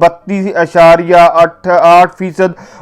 32.8%